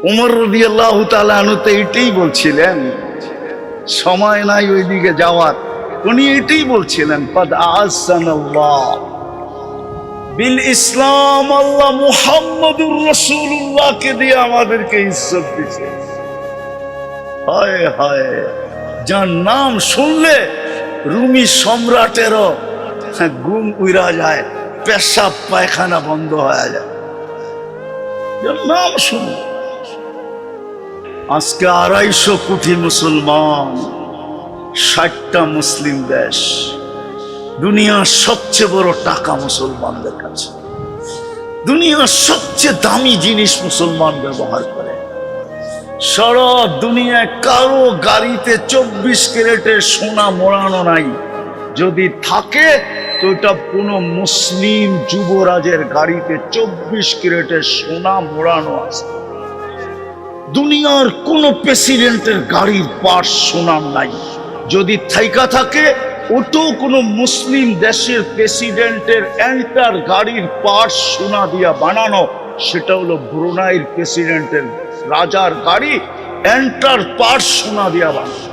উমর রাদিয়াল্লাহু তাআলা আনহু তো এটাই বলছিলেন, সময় নাই ওইদিকে যাওয়ার, উনি এটাই বলছিলেন, কাদ আ'আজ্জানাল্লাহ বিল ইসলাম, আল্লাহ মুহাম্মদুর রাসূলুল্লাহকে দিয়ে আমাদেরকে ইজ্জত দিয়েছে। হায় হায়, যার নাম শুনলে রুমি সম্রাটেরও ঘুম উড়া যায়, পেশাব পায়খানা বন্ধ হয়ে যায়, যার নাম শুনলে। আজকে 250 কোটি মুসলমান, 60টা মুসলিম দেশ, দুনিয়ার সবচেয়ে বড় টাকা মুসলমানদের কাছে, দুনিয়ার সবচেয়ে দামি জিনিস মুসলমান ব্যবহার করে। সারা দুনিয়ায় কারো গাড়িতে 24 ক্যারেটের সোনা মোড়ানো নাই, যদি থাকে তো এটা কোনো মুসলিম যুবরাজের গাড়িতে 24 ক্যারেটের সোনা মোড়ানো আছে। দুনিয়ার কোন প্রেসিডেন্টের গাড়ির পার্টস সোনার নাই, যদি থাইকা থাকে ওটাও কোনো মুসলিম দেশের প্রেসিডেন্টের এন্টার গাড়ির পার্টস সোনা দিয়া বানানো। সেটা হলো ব্রুনাইয়ের প্রেসিডেন্টের রাজার গাড়ি, এন্টার পার্টস সোনা দিয়া বানানো।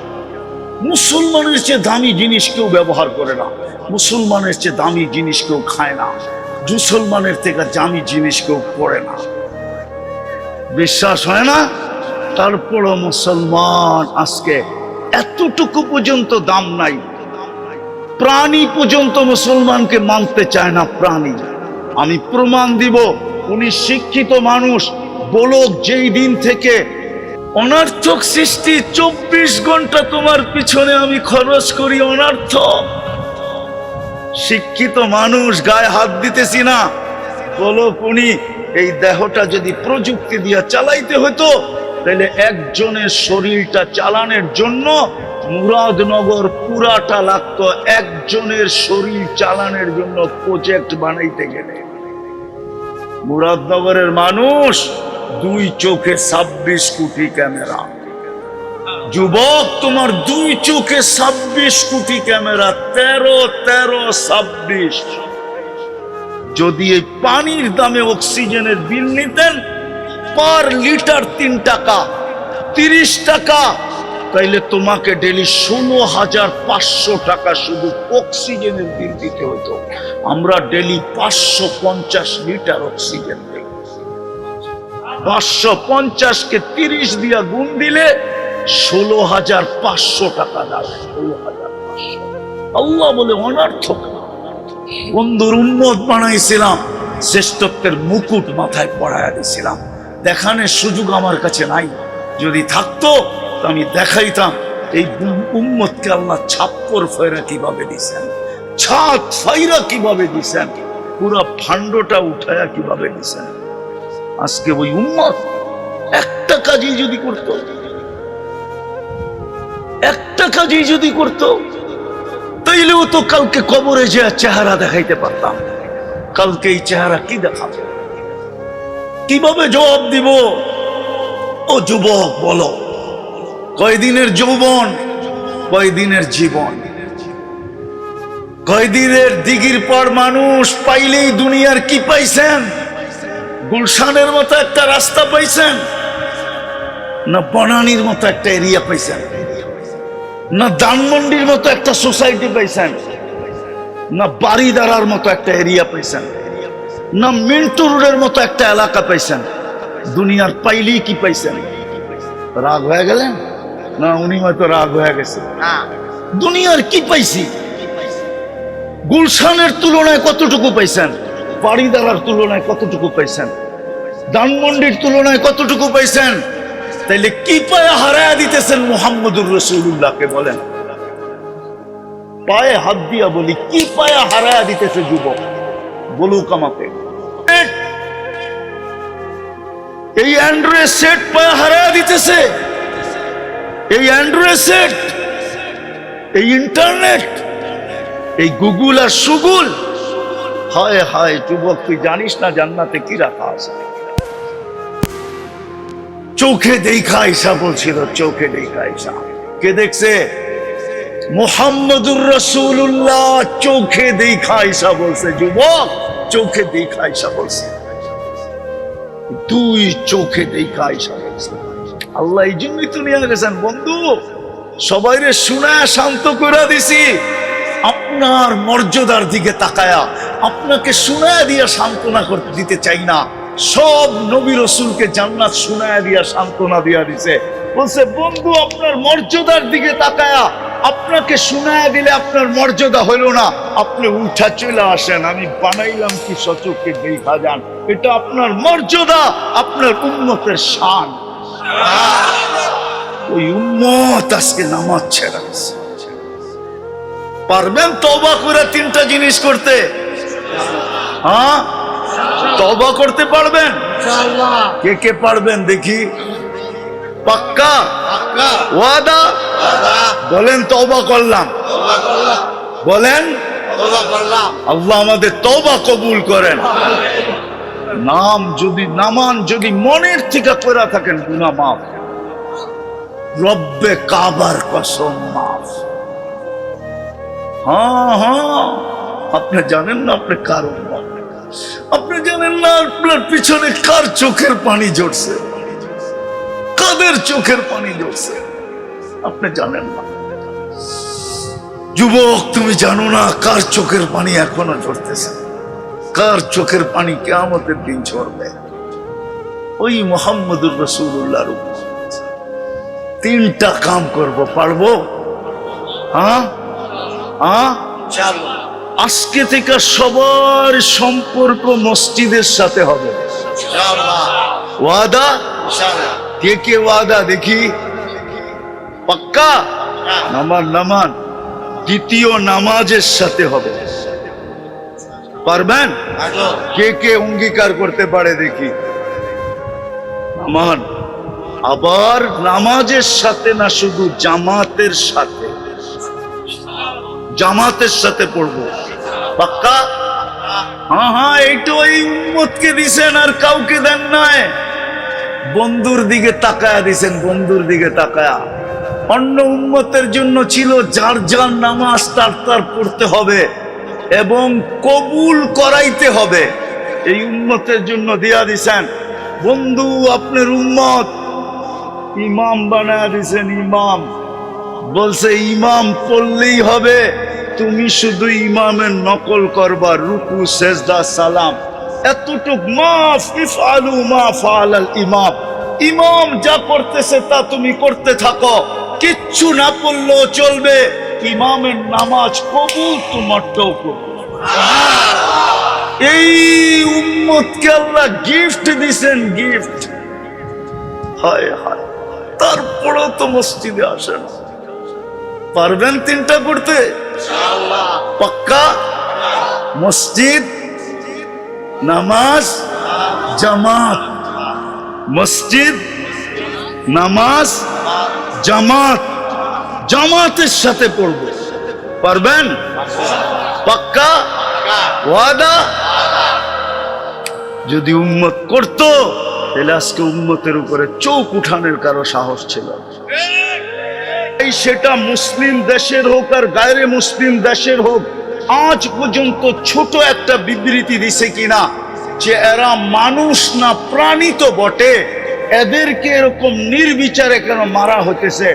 মুসলমানের চেয়ে দামি জিনিস কেউ ব্যবহার করে না, মুসলমানের চেয়ে দামি জিনিস কেউ খায় না, মুসলমানের থেকে দামি জিনিস কেউ পড়ে না। বিশ্বাস হয় না? তারপরও মুসলমান আজকে এতটুকু পর্যন্ত দাম নাই, প্রাণী পর্যন্ত মুসলমানকে মানতে চায় না। প্রাণী, আমি প্রমাণ দিব, উনি শিক্ষিত মানুষ, বলক যেই দিন থেকে অনর্থক সৃষ্টি, 24 ঘন্টা তোমার পিছনে আমি খরচ করি অনর্থক। শিক্ষিত মানুষ, গায়ে হাত দিতেছি না, বলক উনি এই দেহটা যদি প্রযুক্তি দিয়া চালাইতে হতো, তাহলে একজনের শরীরটা চালানোর জন্য মুরাদনগর পুরাটা লাগতো, একজনের শরীর চালানোর জন্য প্রজেক্ট বানাইতে গেলে। মুরাদনগরের মানুষ 2 চোখে 26 কোটি ক্যামেরা। যুবক, তোমার 2 চোখে 26 কোটি ক্যামেরা, 13 যদি এই পানির দামে অক্সিজেনের বিল নিতেন, পার লিটার 3 টাকা, 30 টাকা, তাইলে তোমাকে ডেলি 16,500 টাকা শুধু অক্সিজেনের বিল দিতে হতো। আমরা ডেলি 550 লিটার অক্সিজেন দিই। 550-কে 30 দিয়া গুণ দিলে 16,500 টাকা দাঁড়ায়। 16,500। আল্লাহ বলে অনর্থক। বন্ধুর উম্মত বানাইছিলাম, শ্রেষ্ঠত্বের মুকুট মাথায় পড়াইয়া দিয়েছিলাম, দেখানোর সুযোগ আমার কাছে নাই। যদি থাকতো তো আমি দেখাইতাম এই উম্মতকে আল্লাহ ছাপ্পর ফয়রা কিভাবে দিছেন, ছাদ ফাইরা কিভাবে দিছেন, পুরো ফান্ডটা উঠায়া কিভাবে দিছেন। আজকে ওই উম্মত একটা কাজই যদি করত, একটা কাজই যদি করত, তাইলেও তো কালকে কবরে যে চেহারা দেখাইতে পারতাম। কালকে এই চেহারা কি দেখাবে, কিভাবে জবাব দিব? ও যুবক, বলো, কয়দিনের যৌবন, কয়দিনের জীবন, কয়দিনের দিঘির পর মানুষ পাইলেই দুনিয়ার কি পাইছেন? গুলশানের মতো একটা রাস্তা পাইছেন, না বনানীর মতো একটা এরিয়া পাইছেন, না ধানমন্ডির মতো একটা সোসাইটি পাইছেন, না বাড়িদারার মতো একটা এরিয়া পাইছেন, না মিন্টু রোডের মতো একটা এলাকা পাইছেন। দুনিয়ার পাইলেই কি পাইছেন? রাগ হয়ে গেলেন? না, উনি হয়তো রাগ হয়ে গেছে। দুনিয়ার কি পাইছি? গুলশানের তুলনায় কতটুকু পাইছেন? বাড়িদারার তুলনায় কতটুকু পাইছেন? ধানমন্ডির তুলনায় কতটুকু পাইছেন? তাইলে কি পায়ে হারায়া দিতেছেন মুহাম্মদুর রাসূলুল্লাহকে? বলেন, পায়ে হাত দিয়া বলি, কি পায়ে হারায়া দিতেছে যুবক? বলুক আমাকে। এই অ্যান্ড্রয়েড সেট পায়ে হারায়া দিতেছে, এই অ্যান্ড্রয়েড সেট, এই ইন্টারনেট, এই গুগল আর সুগুল। হায় হায় যুবক, তুই জানিস না জান্নাতে কি রাখা আছে? চোখে দেখা ঈসা বলছিল, চোখে দেখা ঈসা। কে দেখছে? মুহাম্মদুর রাসূলুল্লাহ চোখে দেখা ঈসা বলছে। যুবক, চোখে দেখা ঈসা বলছে, তুই চোখে দেখা ঈসা বলছে। আল্লাহ এই জন্যই তো নিয়ে গেছেন বন্ধু, সবাইরে শুনায় শান্ত করে দিছি। আপনার মর্যাদার দিকে তাকায়া আপনাকে শুনায় দিয়া সান্ত্বনা করতে দিতে চাই না। সব নবী রাসূলকে জান্নাত শুনায় দিয়া সান্ত্বনা দিয়া দিছে। বলছে বন্ধু আপনার মর্যাদার দিকে তাকায়া আপনাকে শুনায় দিলে আপনার মর্যাদা হইল না, আপনি উঠা চলে আসেন, আমি বানাইলাম কি সচক্ষে দেখা যান, এটা আপনার মর্যাদা, আপনার উম্মতের শান। ওই উম্মত আজকে নামাজ ছেড়ে দিছে। পারবেন তওবা করে তিনটা জিনিস করতে? হ্যাঁ, তওবা করতে পারবেন? কে কে পারবেন দেখি? পাক্কা ওয়াদা? বলেন তওবা করলাম, বলেন আল্লাহ আমাদের তওবা কবুল করেন। নামান যদি মনের থেকে করে থাকেন গুনাহ মাফ, রব্বে কাবার কসম মাফ। হ্যাঁ, আপনি জানেন না আপনি কার উম্মত, আপনি জানেন না আপনার পিছনে কার চোখের পানি ঝরছে, কাদের চোখের পানি ঝরছে, আপনি জানেন না। যুবক তুমি জানো না কার চোখের পানি এখনো ঝরতেছে, কার চোখের পানি কিয়ামতের দিন ঝরবে। ওই মুহাম্মদুর রাসূলুল্লাহর উম্মত। তিনটা কাম করব, পারবো? হ্যাঁ, আজকে থেকে সবার সম্পর্ক মসজিদের সাথে হবে। ওয়াদা? কে কে ওয়াদা দেখি? পাক্কা? নামান দ্বিতীয় নামাজের সাথে হবে। পারবেন? কে কে অঙ্গীকার করতে পারে দেখি? নামান। আবার নামাজের সাথে না, শুধু জামাতের সাথে, জামাতের সাথে পড়বো। পাক্কা? হ্যাঁ, এইটা ওই উম্মতকে দিছেন আর কাউকে দেন নাই। বন্ধুর দিকে তাকায়া দিছেন, বন্ধুর দিকে তাকায়া। অন্য উম্মতের জন্য ছিল যার যার নামাজ তার পড়তে হবে এবং কবুল করাইতে হবে। এই উম্মতের জন্য দিয়া দিছেন বন্ধু আপনার উম্মত, ইমাম বানায়া দিছেন। ইমাম বলছে ইমাম পড়লেই হবে, তুমি শুধু ইমামের নকল করবা, রুকু সেজদা সালাম এতটুক। মাফ ইফআলু মা ফাআলাল ইমাম, ইমাম যা করতেছে তা তুমি করতে থাকো, কিচ্ছু না পড়লেও চলবে, ইমামের নামাজ কবুল তোমারটাও করবে। এই উম্মতকে আল্লাহ গিফট দিছেন, গিফট। হায় হায়, তারপরেও তো মসজিদে আসেন। পারবেন তিনটা করতে? পাক্কা? মসজিদ, নামাজ, জামাত। মসজিদ, নামাজ, জামাত, জামাতের সাথে পড়ব। পারবেন? পাক্কা? ওয়াদা? যদি উম্মত করতো তাহলে আজকে উম্মতের উপরে চোখ উঠানোর কারো সাহস ছিল। সেটা মুসলিম দেশের হোক আর গায়রে মুসলিম দেশের হোক, আজ পর্যন্ত ছোট একটা বিবৃতি দিছে কিনা যে এরা মানুষ না প্রাণী তো বটে, এদেরকে এরকম নির্বিচারে কেন মারা হতেছে,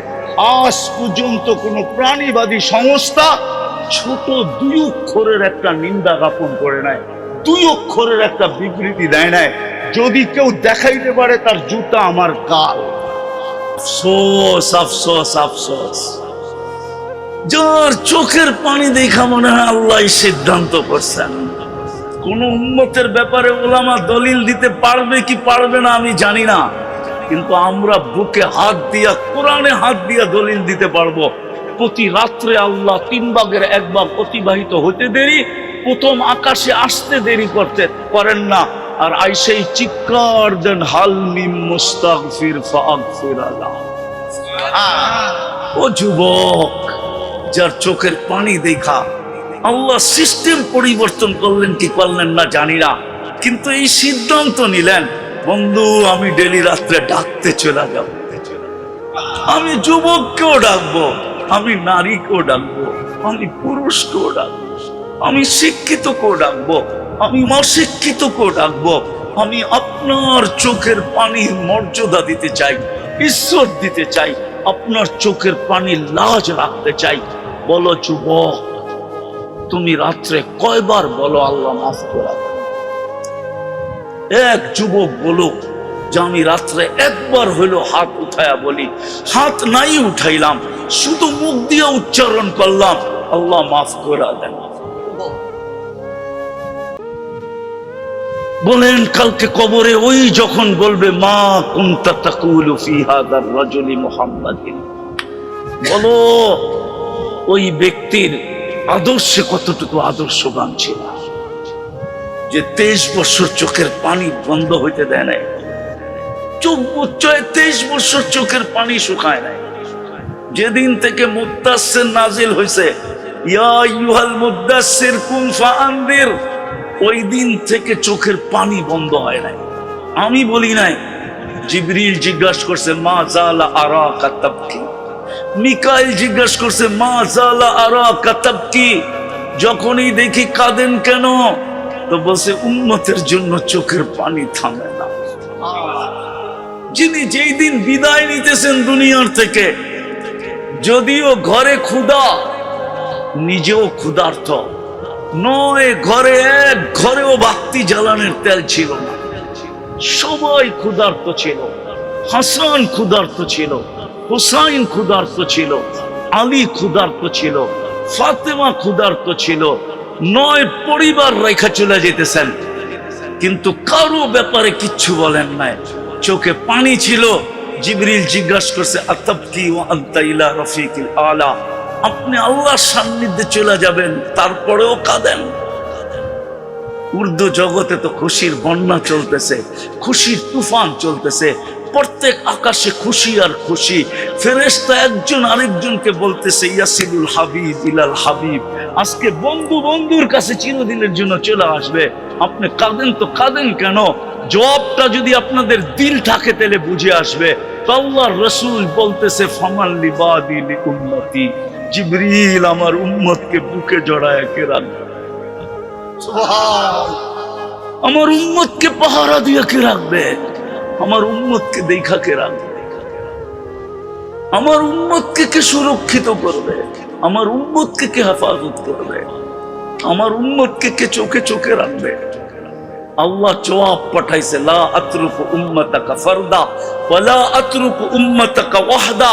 আজ পর্যন্ত কোন প্রাণীবাদী সংস্থা ছোট 2 অক্ষরের একটা নিন্দা জ্ঞাপন করে নাই, 2 অক্ষরের একটা বিবৃতি দেয় নাই। যদি কেউ দেখাইতে পারে তার জুতা আমার গাল। আফসোস আফসোস আফসোস, যার চোখের পানি দেখা মনে হয় আল্লাহ সিদ্ধান্ত করছেন। কোন উম্মতের ব্যাপারে ওলামা দলিল দিতে পারবে কি পারবে না আমি জানি না, কিন্তু আমরা বুকে হাত দিয়া, কোরআনে হাত দিয়া দলিল দিতে পারবো। প্রতি রাত্রে আল্লাহ 3 ভাগের 1 ভাগ অতিবাহিত হতে দেরি, প্রথম আকাশে আসতে দেরি করেন না, আর আইসেই চিৎকার দেন হাল মিন মুস্তাগফির ফাগফির আলাহ। ও যুবক, যার চোখের পানি দেখা আল্লাহ সিস্টেম পরিবর্তন করলেন কি করলেন না জানি না, কিন্তু এই সিদ্ধান্ত নিলেন বন্ধু আমি ডেলি রাত্রে ডাকতে চলে যাব। আমি যুবককেও ডাকবো, আমি নারীকেও ডাকবো, আমি পুরুষকেও ডাকবো, আমি শিক্ষিতকেও ডাকবো, আমি অশিক্ষিতকেও ডাকবো, আমি আপনার চোখের পানির মর্যাদা দিতে চাই, ইজ্জত দিতে চাই, আপনার চোখের পানির লাজ রাখতে চাই। বলো যুবক, তুমি রাত্রে কয়বার বলো আল্লাহ মাফ করে দেন? এক যুবক বলুক যে আমি রাত্রে একবার হইলো হাত উঠায়া বলি, হাত নাই উঠাইলাম, শুধু মুখ দিয়ে উচ্চারণ করলাম আল্লাহ মাফ করে দেন। বলেন কালকে কবরে ওই যখন বলবে মা কুনতা তাকুলু ফি হাদার রাজুলি মুহাম্মাদিন, বলো ওই ব্যক্তির আদর্শে কতটুকু আদর্শবান ছিল, যে 23 বছর চোখের পানি বন্ধ হইতে দেয় নাই, 23 বছর চোখের পানি শুকায় নাই। যেদিন থেকে মুদ্দাসসির নাজিল হয়েছে, ইয়া আইয়ুহাল মুদ্দাসসির কুম ফাআনদির, ওই দিন থেকে চোখের পানি বন্ধ হয় নাই। আমি বলি নাই, জিবরিল জিজ্ঞাসা করছে মা জালা আরাকা তাবকি, মিকাইল জিজ্ঞাসা করছে মা জালা আরাকা তাবকি, যখনই দেখি কাঁদেন কেন, তো বলছে উম্মতের জন্য চোখের পানি থামে না। যিনি যেই দিন বিদায় নিতেছেন দুনিয়ার থেকে, যদিও ঘরে ক্ষুধা, নিজেও ক্ষুধার্ত নয়, ঘরে এক ঘরেও বাতি জ্বালানোর তেল ছিল না, সবাই ক্ষুধার্ত ছিল। হাসান ক্ষুধার্ত ছিল, হুসাইন ক্ষুধার্ত ছিল, আলী ক্ষুধার্ত ছিল, ফাতেমা ক্ষুধার্ত ছিল, 9 পরিবার রেখা চলে যেতেছেন, কিন্তু কারো ব্যাপারে কিচ্ছু বলেন নাই, চোখে পানি ছিল। জিবরিল জিজ্ঞাসা করছে আতাবকি ওয়া আনতা ইলা রফিকিল আলা, আপনি আল্লাহর সান্নিধ্যে চলে যাবেন তারপরেও কাঁদেন। উর্দু জগতে তো খুশির বন্যা চলতেছে, খুশির তুফান চলতেছে, প্রত্যেক আকাশে খুশি আর খুশি। ফেরেশতা একজন আরেকজনকে বলতেছে ইয়াসিলুল হাবিব ইলাল হাবিব, আজকে বন্ধু বন্ধুর কাছে চিরদিনের জন্য চলে আসবে, আপনি কাঁদেন তো কাঁদেন কেন? জবাবটা যদি আপনাদের দিল থাকে তাহলে বুঝে আসবে। তো আল্লাহর রাসূল বলতেছে ফামান লিবাদি লিউম্মতি, জিবরিল আমার উম্মতকে বুকে জড়ায় কে রাখবে, আমার উম্মতকে পাহারা দিয়ে কে রাখবে, আমার উম্মতকে দেখা কে রাখবে, আমার উম্মতকে কে সুরক্ষিত করবে, আমার উম্মতকে কে হেফাজত করবে, আমার উম্মতকে কে চোখে চোখে রাখবে। আল্লাহ জবাব পাঠাইছে লা আতরুকু উম্মতাকা ফারদা ওয়ালা আতরুকু উম্মতাকা ওয়াহদা,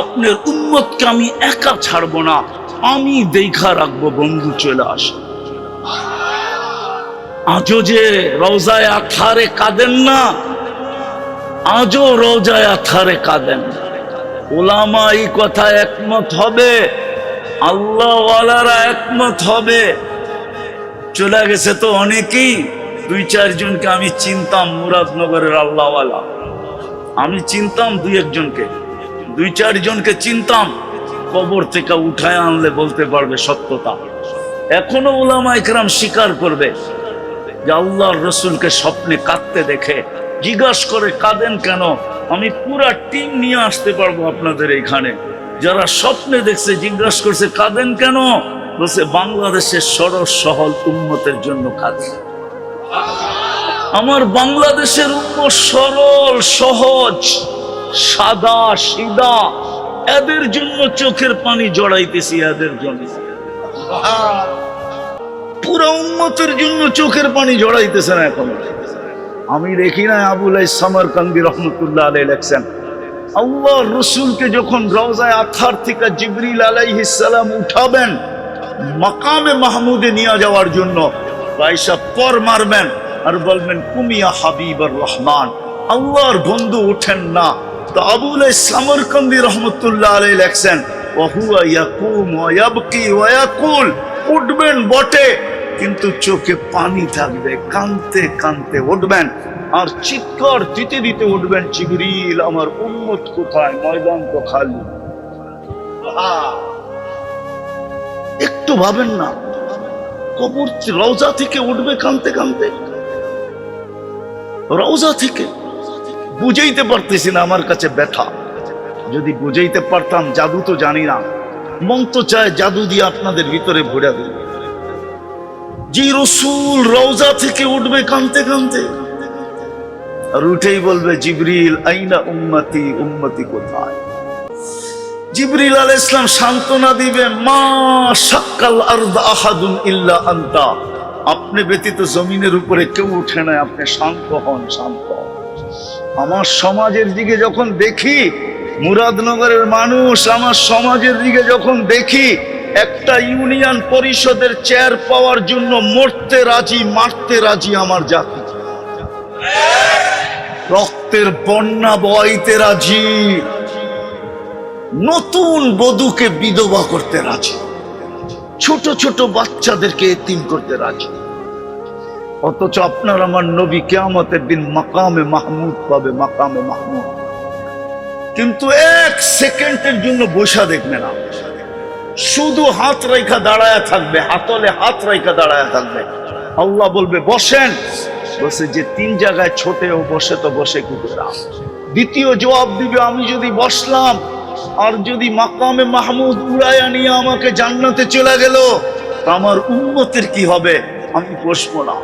আপনার উম্মতকে আমি একা ছাড়বো না, আমি দেখা রাখবো, বন্ধু চলে আসে। আজও যে রওজায়ে আতহারে কাঁদেন না, আজও রওজায়ে আতহারে কাঁদেন। উলামা এই কথা একমত হবে, আল্লাহ ওয়ালারা একমত হবে। চলে গেছে তো অনেকেই, 2-4 জনকে আমি চিনতাম মুরাদনগরের আল্লাহওয়ালা, আমি চিনতাম 2-1 জনকে, 2-4 জনকে চিনতাম, কবর থেকে উঠায় আনলে বলতে পারবে সত্যতা। এখনো উলামা ইকরাম স্বীকার করবে যে আল্লাহর রসুলকে স্বপ্নে কাঁদতে দেখে, জিজ্ঞাসা করে কাঁদেন কেন, আমি পুরা টিম নিয়ে আসতে পারবো আপনাদের এইখানে। যারা স্বপ্নে দেখছে জিজ্ঞাসা করছে কাঁদেন কেন, বলছে বাংলাদেশের সরল সহল উম্মতের জন্য কাঁদে। আমার বাংলাদেশের উম্মত সরল সহজ সাদা সিধা, এদের জন্য চোখের পানি জড়াইতেছি, এদের জন্য, পুরো উম্মতের জন্য চোখের পানি জড়াইতেছে না। এখন আমি দেখি না আবুল সামারকান্দি রহমতুল্লাহ আলাইহি লেখছেন, আল্লাহর রাসূলকে যখন রওজায়ে আতহার থেকে জিবরিল আলাইহিস সালাম উঠাবেন মাকামে মাহমুদে নিয়ে যাওয়ার জন্য, পয়সা পর মারবেন আর বলবেন কুমিয়া হাবিবুর রহমান, আল্লাহর বন্ধু ওঠেন না। তো আবুল সামারকান্দি রহমতুল্লাহ আলাইহি লেখছেন ওয়া হুয়া ইয়াকুম ওয়া ইয়াবকি ওয়া ইয়াকুল, উঠবেন বটে কিন্তু চোখে পানি থাকবে, কাঁদতে কাঁদতে উঠবেন আর চিৎকার দিতে দিতে উঠবেন, জিবরিল আমার উম্মত কোথায়, ময়দান তো খালি। একটু ভাবেন না, কবর রওজা থেকে উঠবে কাঁদতে কাঁদতে, রওজা থেকে। বুঝাইতে পারতেছি না, আমার কাছে ব্যথা। যদি বুঝাইতে পারতাম, জাদু তো জানি না, মন তো চায় জাদু দিয়ে আপনাদের ভিতরে ভরে দেবে। যে রসুল রওজা থেকে উঠবে কাঁদতে কাঁদতে, আর উঠেই বলবে জিবরিল আইনা উম্মতি, উম্মতি কোথায়? জিবরিল আলাইহিস সালাম সান্ত্বনা দিবে, মা শাক্কাল আরদ আহাদুন ইল্লা আনতা, আপনি ব্যতীত জমিনের উপরে কেউ উঠে না, আপনি শান্ত হন, শান্ত হন। আমার সমাজের দিকে যখন দেখি, মুরাদনগরের মানুষ, আমার সমাজের দিকে যখন দেখি, একটা ইউনিয়ন পরিষদের চেয়ার পাওয়ার জন্য মরতে রাজি, মারতে রাজি আমার জাতি, রক্তের বন্যা বইতে রাজি, নতুন বধূকে বিধবা করতে রাজি, ছোট ছোট বাচ্চাদেরকে এতিম করতে রাজি। অথচ আপনার আমার নবী কিয়ামতের দিন মাকামে মাহমুদ পাবে, মাকামে মাহমুদ। কিন্তু এক সেকেন্ডের জন্য বসা দেখবে না, শুধু হাত রেখা দাঁড়ায় থাকবে, হাতলে হাত রেখা দাঁড়ায় থাকবে। আল্লাহ বলবে বসেন, বসে যে তিন জায়গায় ছোটে ও বসে, তো বসে কি করে? দ্বিতীয় জবাব দিবে, আমি যদি বসলাম আর যদি মাকামে মাহমুদ উড়াইয়া নিয়ে আমাকে জান্নাতে চলে গেল, তা আমার উম্মতের কি হবে? আমি বসবো না,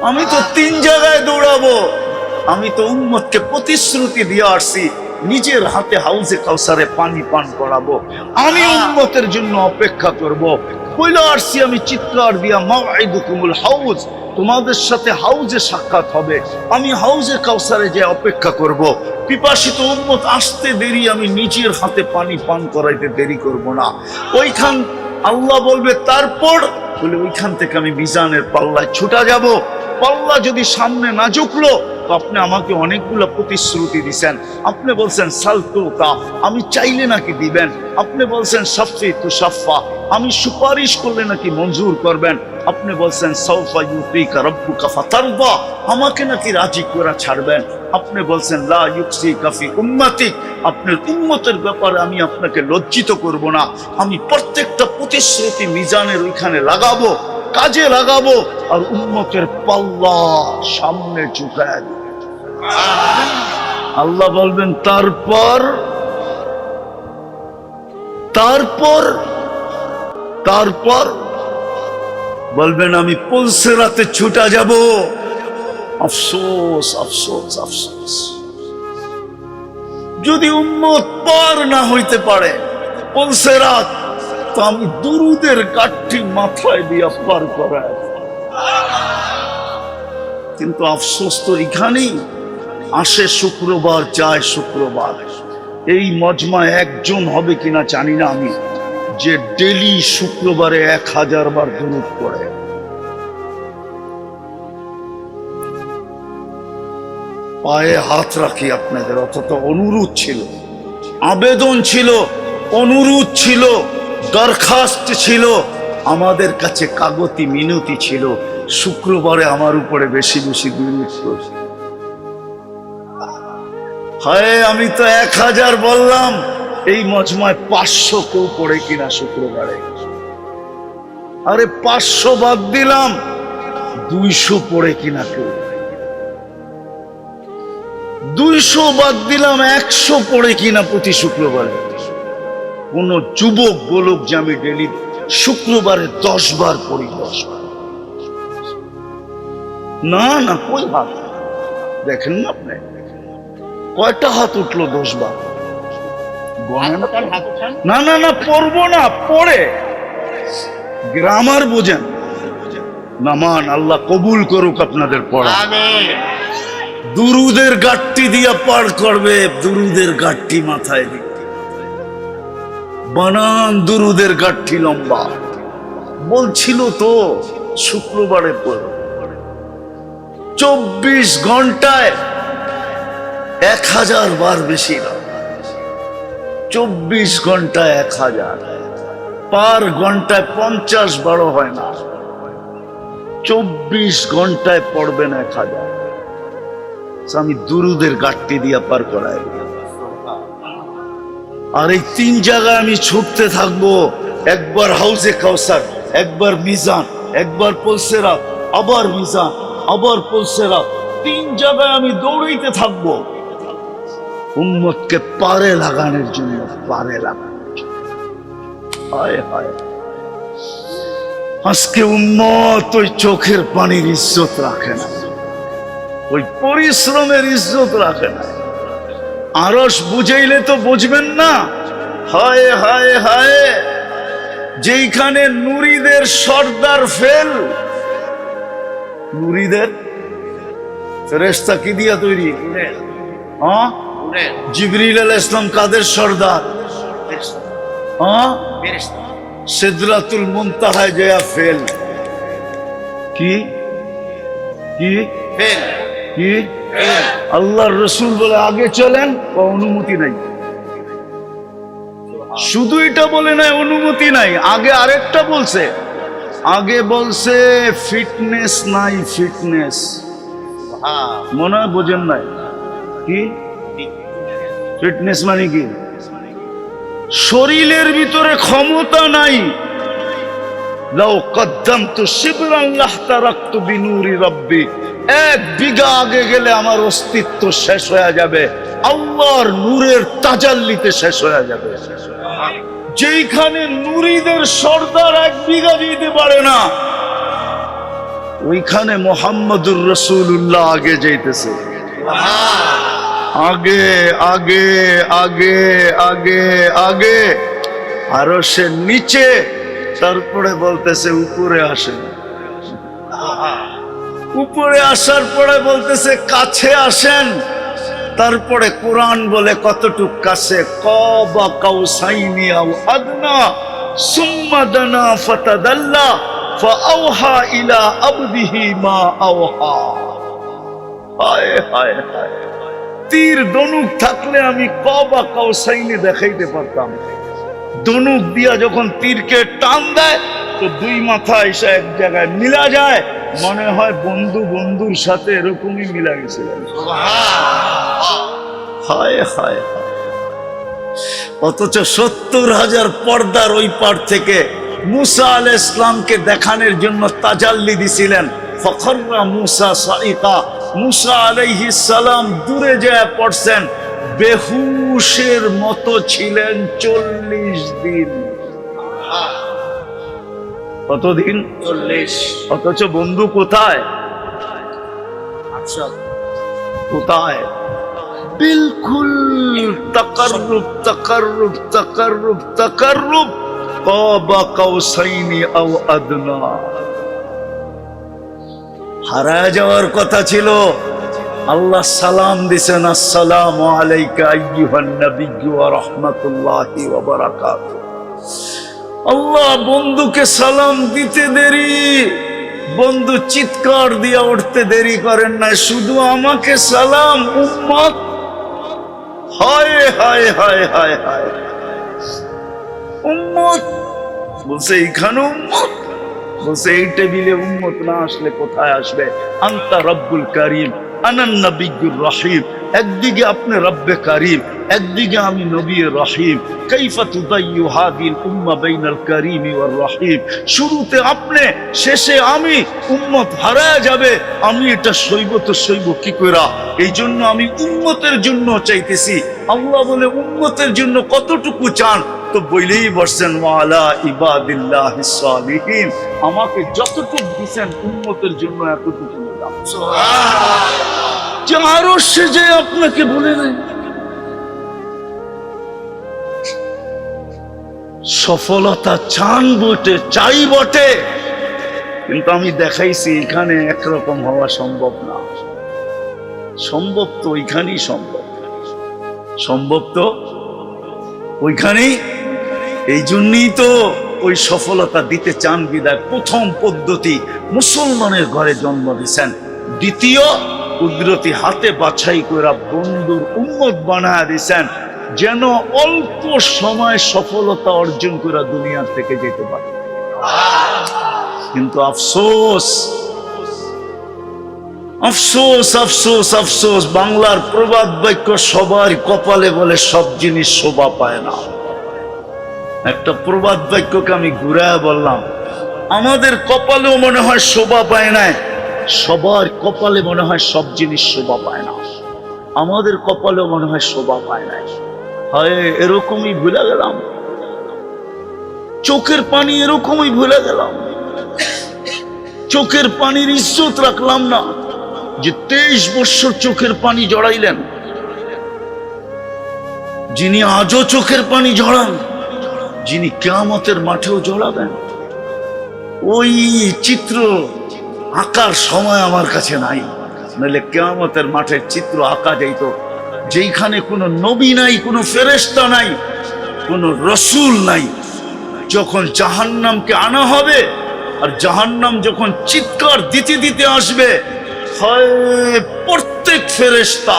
আমি তো তিন জায়গায় দৌড়াবো। আমি তো উম্মতকে প্রতিশ্রুতি দিয়ে আসছি, নিজের হাতে হাউজে কাউসারে পানি পান করাবো, আমি উম্মতের জন্য অপেক্ষা করব। কইলা আসছি আমি চিৎকার দিয়া, মাউইদুকুমুল হাউজ, তোমাদের সাথে হাউজে সাক্ষাৎ হবে, আমি হাউজে কাউসারে যে অপেক্ষা করব। পিপাসিত উম্মত আসতে দেরি, আমি নিজের হাতে পানি পান করাইতে দেরি করব না। ওইখান আল্লাহ বলবে তারপর, বলে ওইখান থেকে আমি মিজানের পাল্লায় ছুটা যাব। পাল্লা যদি সামনে না ঝুঁকলো, তো আপনি আমাকে অনেকগুলো প্রতিশ্রুতি দিচ্ছেন। আপনি বলছেন সালতুকা, আমি চাইলে নাকি দিবেন। আপনি বলছেন সাফি তু সাফা, আমি সুপারিশ করলে নাকি মঞ্জুর করবেন। আপনি বলছেন সাউফা ইউতিকা রাব্বুকা ফাতারদা, আমাকে নাকি রাজি করে ছাড়বেন। আপনি বলছেন লা ইউকসিকা ফি উম্মতিক, আপনার উম্মতের ব্যাপারে আমি আপনাকে লজ্জিত করব না। আমি প্রত্যেকটা প্রতিশ্রুতি মিজানের ওইখানে লাগাবো, কাজে লাগাবো, আর উম্মতের পাল্লা সামনে ঝুঁকায় দেব। আল্লাহ বলবেন তারপর, তারপর, তারপর বলবেন আমি পুলসিরাতে ছুটা যাব। আফসোস, আফসোস, আফসোস, যদি উম্মত পার না হইতে পারে পুলসিরাত, তো আমি দুরুদের কাঠি মাথায় দিয়া পার করাই। কিন্তু আফসোস তো এখানেই, আসে শুক্রবার, যায় শুক্রবার। এই মজমায় একজন হবে কিনা জানি না আমি, যে ডেলি শুক্রবারে 1000 বার দুরূদ পড়ে। পায়ে হাত রাখি আপনাদের, অথচ অনুরোধ ছিল, আবেদন ছিল, অনুরোধ ছিল, দরখাস্ত ছিল, আমাদের কাছে কাগতি মিনতি ছিল, শুক্রবারে আমার উপরে বেশি বেশি দুরূদ করছে। হায়, আমি তো 1000 বললাম, এই মজমায় 500 কেউ পড়ে কিনা শুক্রবারে? আরে 500 বাদ দিলাম, 200 পড়ে কিনা কেউ? 200 বাদ দিলাম, 100 পড়ে কিনা প্রতি শুক্রবারে? কোন যুবক বলুক যে আমি ডেলি শুক্রবারে 10 বার পড়ি, 10 বার। না না, কই হাত দেখেন না আপনি? কয়টা হাত উঠলো 10 বার? না না না, পড়বো না, পড়ে গ্রামার বোঝেন। নামান, আল্লাহ কবুল করুক আপনাদের পড়া। দুরুদের গাঠটি দিয়া পার করবে, দুরুদের গাঠটি মাথায় দিবে, বানান দুরুদের গাঠটি লম্বা। বলছিল তো শুক্রবারে পড়ো, 24 ঘন্টায় 1000 বার বেশি না, 24 ঘন্টায় 1000, পার ঘন্টায় 50 বারো হয় না, 24 ঘন্টায় পড়বেন 1000। আমি দুরুদের গাঠটি দিয়া পার করাই। আর এই 3 জায়গায় আমি ছুটতে থাকবো, একবার হাউজে কাউসার, একবার মিজান, একবার পুলসিরাত, আবার মিজান, আবার পুলসিরাত। 3 জায়গায় আমি দৌড়াইতে থাকবো উম্মতকে পারে লাগানোর জন্য, পারে লাগানোর জন্য। হায় হায়, আজকে উম্মত ওই চোখের পানির ইজ্জত রাখে না, ওই পরিশ্রমের ইজ্জত রাখে না। আরশ বুঝাইলে তো বুঝবেন না। হায় হায় হায়, যেইখানে নুরীদের সর্দার ফেল। নুরীদের ফেরেশতা কি দিয়া তৈরি? হ্যাঁ, জিবরিল আলাইহিস সালাম কাদের সর্দার? হ্যাঁ, সিদরাতুল মুনতাহায় যায় ফেল। কি কি ফেল? কি আল্লাহর রাসূল বলে আগে চলেন, অনুমতি নাই। শুধু এটা বলে নাই অনুমতি নাই, আগে আরেকটা বলছে। আগে বলছে ফিটনেস নাই, ফিটনেস। মনে হয় বোঝেন নাই। কি ফিটনেস মানে কি? শরীরের ভিতরে ক্ষমতা নাই। লাউ কদ্দামতু শিবরান লাহতারাকতু বিনূরি রাব্বি, এক বিঘা আগে গেলে আমার অস্তিত্ব শেষ হয়ে যাবে, আল্লাহর নূরের তাজাল্লিতে শেষ হয়ে যাবে। যেইখানে নূরীদের সর্দার এক বিঘা দিতে পারে না, ওইখানে মুহাম্মদুর রাসূলুল্লাহ আগে যাইতেছে। আগে আগে আগে আগে আগে, আরো সে নিচে, তারপরে বলতেছে উপরে আসেন। উপরে আসার পরে বলতেছে কাছে আসেন। তারপরে কোরআন বলে কতটুক কাছে, কাবা কাউসাইনি আও আদনা সুম্মা দানা ফাতাদাল্লা ফাআওহা ইলা আবদিহি মা আওহা। হায় হায় হায়, তীর ধনুক থাকলে আমি কাবা কাউসাইনি দেখাইতে পারতাম। ধনুক দিয়া যখন তীরকে টান দেয় তো দুই মাথা এসে এক জায়গায় মিলা যায়, মনে হয় বন্ধু বন্ধুর সাথে এরকমই মিলা গেছিলেন। হায় হায়, অথচ 70,000 পর্দার ওই পার থেকে মুসা আলাইহিস সালামকে দেখানোর জন্য তাজাল্লি দিছিলেন। ফখররা মুসা সাইকা, মুসা আলাইহিস সালাম দূরে যায় পড়ছেন, বেহুশের মতো ছিলেন 40 দিন। কতদিন? 40। অথচ বন্ধু কোথায়? কোথায়? বিলকুল তাকাররুব তাকাররুব তাকাররুব তাকাররুব, কাবা কাউসাইনি আও আদনা। হারায় যাওয়ার কথা ছিল, আল্লাহ সালাম দিছেন, আসসালামু আলাইকা আইয়ুহান নাবিয়্যু ওয়া রাহমাতুল্লাহি ওয়া বারাকাতুহু। আল্লাহ বন্ধুকে সালাম দিতে দেরি, বন্ধু চিৎকার দিয়া উঠতে দেরি করেন না, শুধু আমাকে সালাম উম্মত। হায় হায় হায় হায় হায়, উম্মত বলছে এইখানে উম্মত, বলছে এই টেবিলে উম্মত না আসলে কোথায় আসবে? আনতা রব্বুল কারীম আনান নবিয়্যুর রহিম। একদিকে আপনি রব্বে কারীম, একদিকে আমি নবী রহিম। কাইফা তুদাইয়ু হাদিল উম্মাহ বাইনাল কারীম ওয়ার রহিম। শুরুতে আপনি, শেষে আমি, উম্মত হারায় যাবে, আমি এটা সইব তো সইব কি কইরা? এই জন্য আমি উম্মতের জন্য চাইতেছি। আল্লাহ বলে উম্মতের জন্য কতটুকু চান? তো বইলেই বসছেন ওয়ালা ইবাদিল্লাহিস সালিহিন, আমাকে যতটুকু দিবেন উম্মতের জন্য এতটুকু দাও। সুবহানাল্লাহ। আরো সে যে আপনাকে বলে নাই, সফলতা চান বটে, চাই বটে, কিন্তু আমি দেখাইছি এখানে একরকম হওয়া সম্ভব না। সম্ভব তো ওইখানেই সম্ভব, সম্ভব তো ওইখানেই। এই জন্যই তো ওই সফলতা দিতে চান বিদায় প্রথম পদ্ধতি মুসলমানের ঘরে জন্ম দিয়েছেন, দ্বিতীয় কুদরতি হাতে বাছাই করে বন্ধুর উম্মত বানায় দিয়েছেন, যেন অল্প সময় সফলতা অর্জন করে দুনিয়ার থেকে যেতে পারে। কিন্তু আফসোস আফসোস আফসোস আফসোস, বাংলার প্রবাদ বাক্য সবার কপালে বলে সব জিনিস শোভা পায় না। একটা প্রবাদ বাক্যকে আমি ঘুরায় বললাম, আমাদের কপালেও মনে হয় শোভা পায় না, সবার কপালে মনে হয় সব জিনিস শোভা পায় না, আমাদের কপালেও মনে হয় শোভা পায় না। হয় এরকমই ভুলে গেলাম, চোখের পানি এরকমই ভুলে গেলাম, চোখের পানির ইজ্জত রাখলাম না। যে 23 বছর চোখের পানি জড়াইলেন, যিনি আজও চোখের পানি জড়ান, যিনি কিয়ামতের মাঠেও জড়াবেন, ওই চিত্র আঁকার সময় আমার কাছে নাই। নাহলে কিয়ামতের মাঠের চিত্র আঁকা যাইত, যেইখানে কোনো নবী নাই, কোনো ফেরেশতা নাই, কোনো রসুল নাই। যখন জাহান্নামকে আনা হবে, আর জাহান্নাম যখন চিৎকার দিতে দিতে আসবে, হয় প্রত্যেক ফেরেশতা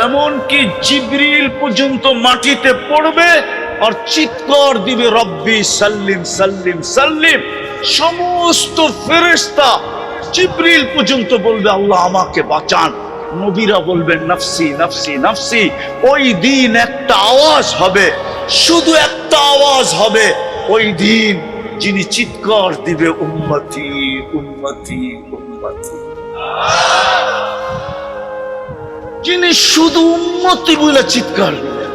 এমনকি জিবরিল পর্যন্ত মাটিতে পড়বে আর চিৎকার দিবে, রব্বি সাল্লিম সাল্লিম সাল্লিম। সমস্ত ফেরেশতা জিবরিল পর্যন্ত বলবে, আল্লাহ আমাকে বাঁচান। নবীরা বলবেন নাফসি নাফসি নাফসি। ওই দিন একটা আওয়াজ হবে, শুধু একটা আওয়াজ হবে ওই দিন, যিনি চিৎকার দিবে, উম্মতি উম্মতি উম্মতি। যিনি শুধু উম্মতি বলে চিৎকার দিবে,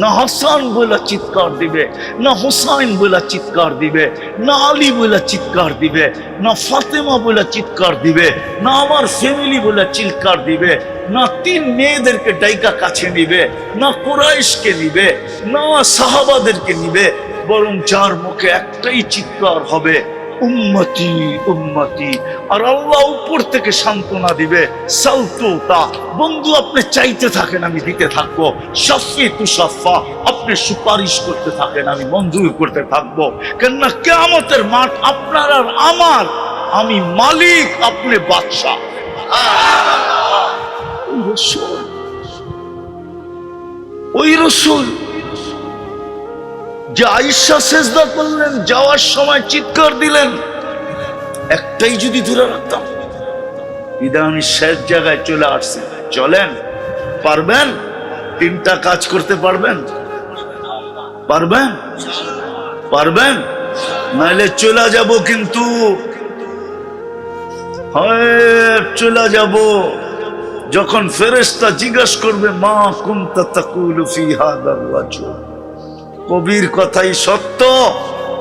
না হাসান বলে চিৎকার দিবে, না হুসাইন বলে চিৎকার দিবে, না আলী বলে চিৎকার দিবে, না ফাতেমা বলে চিৎকার দিবে, না আমার ফ্যামিলি বলে চিৎকার দিবে, না 3 মেয়েদেরকে ডাইকা কাছে নিবে, না কুরাইশকে নিবে, না সাহাবাদেরকে নিবে, বরং যার মুখে একটাই চিৎকার হবে, উম্মতি উম্মতি। আর আল্লাহ উপর থেকে সান্ত্বনা দিবে, সালতুতা, বন্ধু আপনি চাইতে থাকেন আমি দিতে থাকবো, শাফি তুশাফা, আপনি সুপারিশ করতে থাকেন আমি মঞ্জুর করতে থাকবো। কেননা কিয়ামতের মাঠ আপনার আর আমার, আমি মালিক, আপনি বাদশা। ওই রসুল যে আয়েশা সেজদা করলেন, যাওয়ার সময় চিৎকার দিলেন, একটাই যদি ধরে রাখতাম, ইদা আমি শেষ জায়গায় চলে আসছি। চলেন, পারবেন? 3টা কাজ করতে পারবেন? পারবেন? পারবেন? নাইলে চলে যাব, কিন্তু চলে যাব যখন ফেরেশতা জিজ্ঞাসা করবে, মা কুনতা তাকুলু ফি হাদার রাজুল, কবির কথাই সত্য,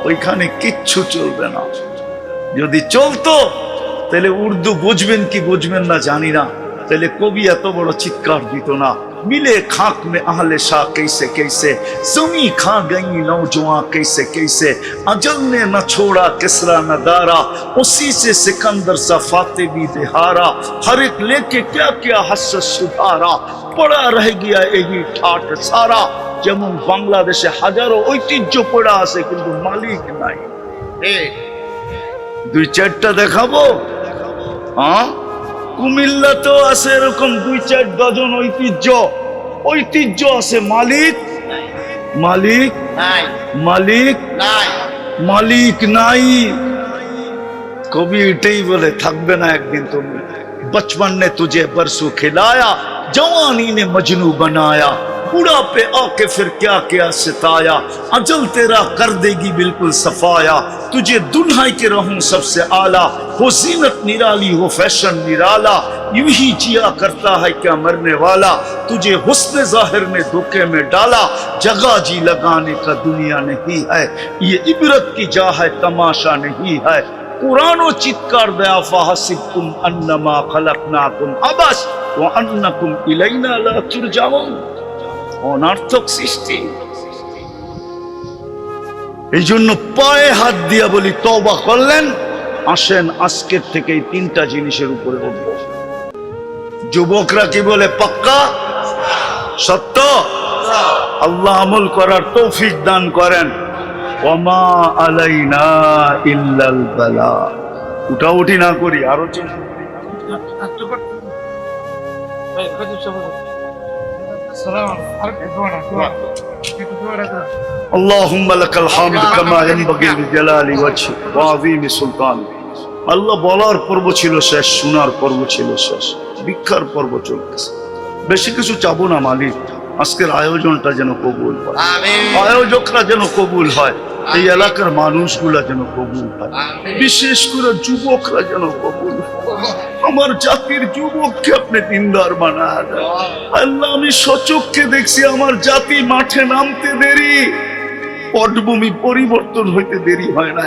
ওইখানে কিচ্ছু চলবে না। যদি চলতো তাহলে উর্দু বুঝবেন কি বুঝবেন না জানি না, তাহলে কবি এত বড় চিৎকার দিত না, मिले खाक में अहले शाह कैसे कैसे, जमी खा गई नौजवान कैसे कैसे, अजल ने न छोड़ा किसरा न दारा, उसी से सिकंदर सा फाते भी दिहारा, हर एक लेके क्या क्या हसरत सुधारा, पड़ा रह गया यही ठाट सारा। যেমন বাংলাদেশে হাজারো ঐতিহ্য পড়া আছে, কিন্তু মালিক নাই। 2-4টা দেখাবো? হ্যাঁ, কুমিল্লাতেও আছে এরকম 2-4 ডজন ঐতিহ্য। ঐতিহ্য আছে, মালিক মালিক নাই, মালিক নাই, মালিক নাই। কবি এটাই বলে, থাকবে না একদিন তুমি। बचपन ने तुझे बरसों खिलाया, जवानी ने मजनू बनाया, बुढ़ापे आके फिर क्या क्या सिताया, अजल तेरा कर देगी बिल्कुल सफाया, तुझे दुल्हाई के रहूं सबसे आला, हो जीनत निराली हो फैशन निराला, यूं ही जिया करता है क्या मरने वाला, तुझे हुस्न जाहिर ने धोखे में डाला, जगह जी लगाने का दुनिया नहीं है, ये इबरत की जा है तमाशा नहीं है। कुरानो चित्कार दया फाहसिबकुम अन्नमा खलकनाकुम अबस व अन्नकुम इलैना ला तुरजाउन। অনার্থক সৃষ্টি। এই জন্য পায়ে হাত দিয়া বলি, তওবা করলেন, আসেন আজকের থেকে এই 3টা জিনিসের উপরে উঠব। যুবকরা কি বলে? পাক্কা সত্য। আল্লাহ আমল করার তৌফিক দান করেন। ওমা আলাইনা ইল্লাল বালা। উঠাউঠি না করি, আরো اللهم لك الحمد كما ينبغي لجلال وجهك وعظيم سلطانك। আল্লাহ বলার পর্ব ছিল শেষ, শোনার পর্ব ছিল শেষ, ভিক্ষার পর্ব চলতেছে। বেশি কিছু চাবো না মালিক, আজকের আয়োজনটা যেন কবুল হয়, আয়োজকরা যেন কবুল হয়, এই এলাকার মানুষগুলা যেন কবুল হয়, বিশেষ করে যুবকরা যেন কবুল হয়। আমার জাতির যুবককে আপনি দিনদার বানায় দেন আল্লাহ। আমি সচক্ষে দেখছি আমার জাতি মাঠে নামতে দেরি, পটভূমি পরিবর্তন হইতে দেরি হয় না।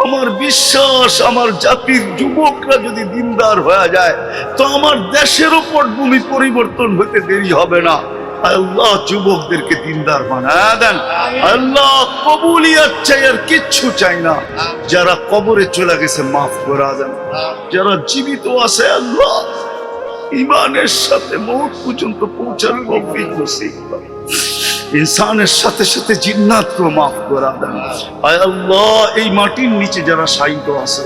আমার বিশ্বাস, আমার জাতির যুবকরা যদি দিনদার হয়ে যায় তো আমার দেশের উপর ভূমি পরিবর্তন হতে দেরি হবে না। আল্লাহ যুবকদেরকে দিনদার বানায় দেন। আল্লাহ কবুলিয়াত চাই, আর কিচ্ছু চাই না। যারা কবরে চলে গেছে মাফ করে দেন, যারা জীবিত আছে আল্লাহ ইমানের সাথে মওত পর্যন্ত পৌঁছার তৌফিক নসিব করেন। ইনসানের সাথে সাথে জিন্নাতকে মাফ করে দেন। আয় আল্লাহ এই মাটির নিচে যারা শায়িত আছে,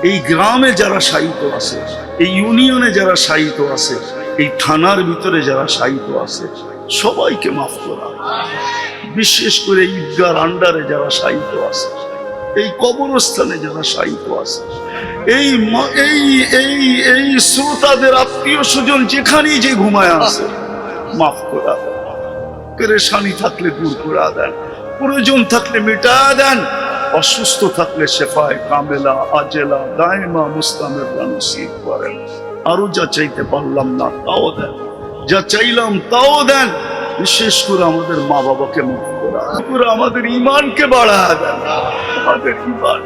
এই গ্রামে যারা শায়িত আছে, এই ইউনিয়নে যারা শায়িত আছে, এই থানার ভিতরে যারা শায়িত আছে, সবাইকে মাফ করা, বিশেষ করে ঈদগার আন্ডারে যারা শায়িত আছে, এই কবরস্থানে যারা শায়িত আছে, এই এই এই শ্রোতাদের আত্মীয় স্বজন যেখানেই যে ঘুমায় আছে মাফ করা দেন। পেরেশানি থাকলে দূর করে দেন, প্রয়োজন থাকলে মিটা দেন, অসুস্থ থাকলে শেফায়ে কামেলা আজেলা দাইমা মুস্তামিরা নসিব করেন। আরো যা চাইতে পারলাম না তাও দেন, যা চাইলাম তাও দেন। বিশেষ করে আমাদের মা বাবাকে মাফ করে আমাদের ইমানকে বাড়ায় দেন। আমাদের ইমান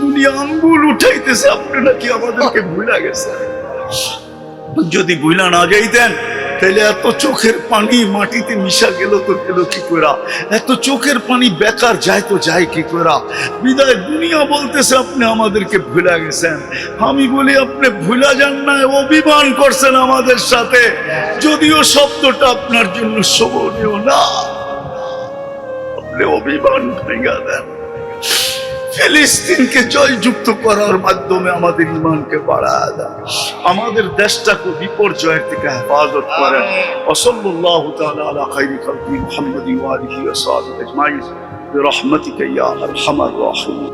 দুনিয়া আঙ্গুল উঠাইতেছে, আপনি নাকি আমাদেরকে ভুলা গেছেন। যদি ভুলা না যাইতেন তাহলে এত চোখের পানি মাটিতে মিশা গেল তো গেল কি করে? এত চোখের পানি বেকার যায় তো যায় কি করে? বিদায় দুনিয়া বলতেছে আপনি আমাদেরকে ভুলা গেছেন। আমি বলি আপনি ভুলা যান না, অভিমান করছেন আমাদের সাথে, যদিও শব্দটা আপনার জন্য শোভনীয় না। আপনি অভিমান ভেঙে দেন, ফিলিস্তিনকে জয়যুক্ত করার মাধ্যমে আমাদের ইমানকে বাড়ায় দেন, আমাদের দেশটাকে বিপর্যয়ের থেকে হেফাজত করেন। ওয়াসাল্লাল্লাহু তাআলা আলা খায়রি খালকি মুহাম্মাদিন ওয়া আলিহি ওয়া সাহবিহি আজমাইন বিরহমাতিকা ইয়া আরহামার রাহিমিন।